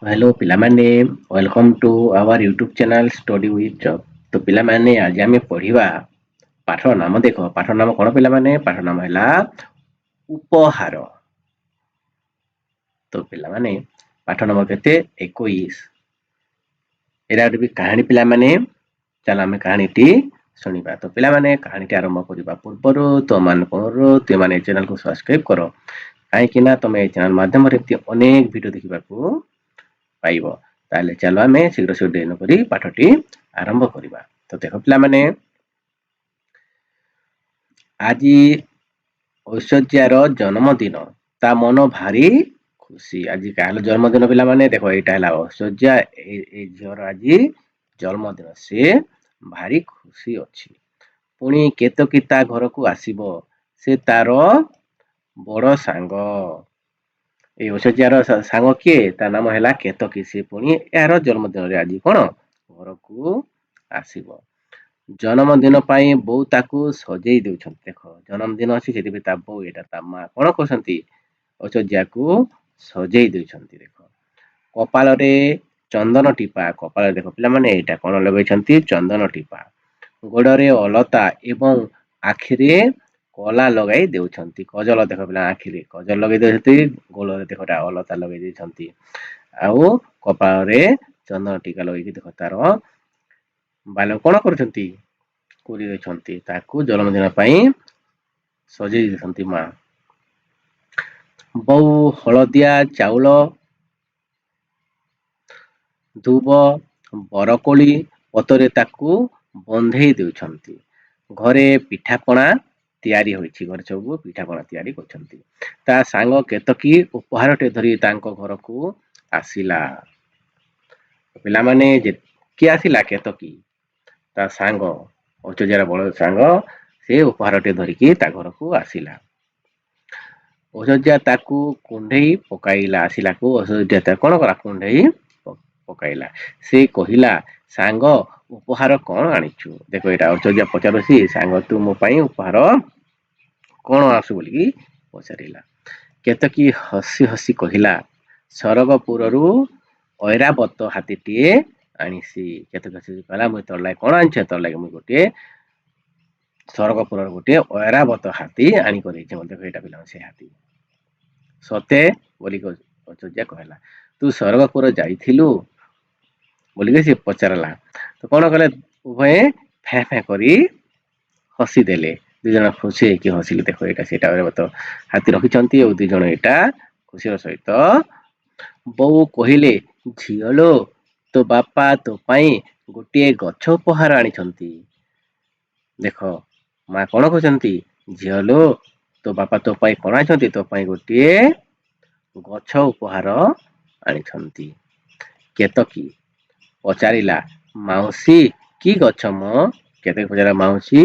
Hello पिलामाने welcome to our YouTube channel study with job. तो पिलामाने आज आम पढ़ा पाठ नाम देख पाठ नाम कौन पिलामाने पाठ नाम है उपहार। तो पिलामाने पाठ नंबर केते 21 एरा भी कहानी पिलामाने चल आम कहानीटी शुणा। तो पिलामाने कहानीटी आरंभ करने पूर्वर तो मान तुम मैंने चैनल को सब्सक्राइब कर कहीं तुम ये चैनल माध्यम अनेक वीडियो देखा पाइब। ताले चलो आम शीघ्र शीघ्र डेन करी पाठटी आरंभ करवा। तो देख पिला माने आज ऐश्वर्यार जन्मदिन ता मन भारी खुशी। आज क्या जन्मदिन पिला माने देख यहाँ है ऐश्वर्या झीर आज जन्मदिन से भारी खुशी अच्छी। पुणी केतकी ता घर को आसब से तार बड़ सांग ये ऐश्वर्यार सांग किए ता नाम है केतकी। से पुणी यार जन्मदिन आज कौन घर को आसब। जन्मदिन बोऊ ताकू सजेई दउछंती। देख जन्मदिन अच्छी से ता बोऊ एटा ता माँ कौन करछंती ऐश्वर्या को सजेई दउछंती। देख कपाल रे चंदन टीपा कपाल देख पिला माने एटा कौन लगेछंती चंदन टीपा। गोड़े अलता एवं आखिरे कला लगाई देउछंती। कजल देख पिला आखिरे कजल लगे देउछंती गोड़े देख अलता लगे देउछंती आउ कपाल रे चंदन टीका लगे देख तार बाल कौन करछंती कोरी देछंती ताकू जन्मदिन सजेई देछंती माँ। बोऊ हलदिया चाउल धूब बरकोली पतरे ताकू बंधेई देउछंती। घरे पिठापଣା तैयारी होइछि घर सब पिठापଣା तैयारी करछंती। ता सांग केतकी उपहारटे धरी तांको घर को आसिला। पिला माने जे किए आसिला केतकी ता सांग ऐश्वर्यार बड़ सांग से उपहारटे धरिकी ता घर को आसिला। ऐश्वर्या ताकू कुंढेई पकाइला आसिला को ऐश्वर्या कौन करा कुंढेई पकाइला। से कहिला सांग उपहार कौन आनिछु। देखो यहाँ ऐश्वर्या पचारुसी सांग तू मो पाई उपहार कौन आसु बोली पचारिला। केतकी हसी हसी कहिला सरगपुरु ऐरावत हाथीटीए आनिसी। केतकी हसी कहला मुई तोर लागे कौन आनिछे तोर लागे मुई गोटे सरगपुर गोटे ऐरावत हाथी आनिक देइछे मते। देखो यहाँ पिला से हाथी सते बोली ऐश्वर्या कहला तू सरगपुर जाइथिलु बोलिके से पचारला। तो कौन कले उभय फे फे करी हसी देले दुई जन खुशी होइकी हसिले। देखो यहाँ से तो हाथी रखिछंती और दुई जन यहाँ खुशी सहित बोऊ कहिले झिअलो तो बापा तो पाई गोटे गछ उपहार आनिछंती। देख माँ कौन कहते झिअलो तो बापा तो पाई कौन आनिछंती तो पाई गोटे गछ उपहार आनिछंती। केतकी पचारिला माउसी की गछ मो केतकी पचारा माउसी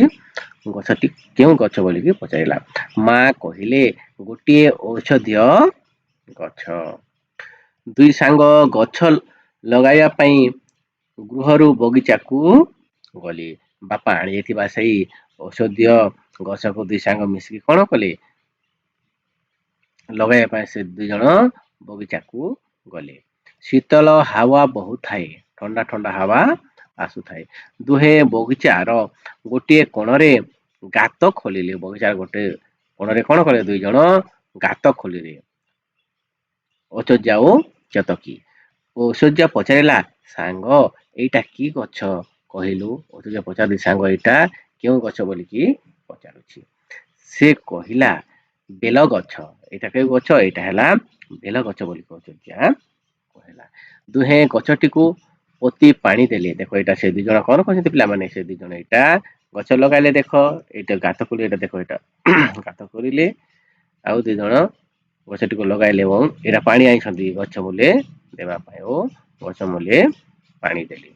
गछटी केउ गछ बोलिकी पचारिला। माँ कहिले गोटे औषधीय गछ। दुई सांग गछ लगाइबा पई गृहरु बगीचा को गले। बापा आनी जाइथिबा सेई औषधीय गछ को दुई सांग मिसिकी कौन कले लगाइबा पई से दुई जन बगीचा को गले। शीतल हावा बहुत थाए ठंडा ठंडा हावा आसु थाए। दुहे बगीचार गोटे कोणरे गात खोलिले बगीचार गोटे कोणरे कौन कले दुई जन गात खोलिले ऐश्वर्या और केतकी। ऐश्वर्या पचारिला सांग एइटा की गछ कहिलु। ऐश्वर्या पचारि सांग एइटा केउ गछ बोलिकी पचारुछि। से कहिला बेल गछ एइटा केउ गछ एइटा हैला बेल गछ बोलिकी ऐश्वर्या कहला। दुहे गछटी को पोती पानी देले। देखो यहाँ से दुई जन कौन कहते पिला माने से दुई जन यहाँ गछ लगाइले। देख यहाँ गात खोली यहाँ देख यहाँ गात खोलिले आउ दुई जन गछटी को लगाइले और यहाँ पानी आनिछंती गछ मूले देबा पाई और गछ मूले पानी देले।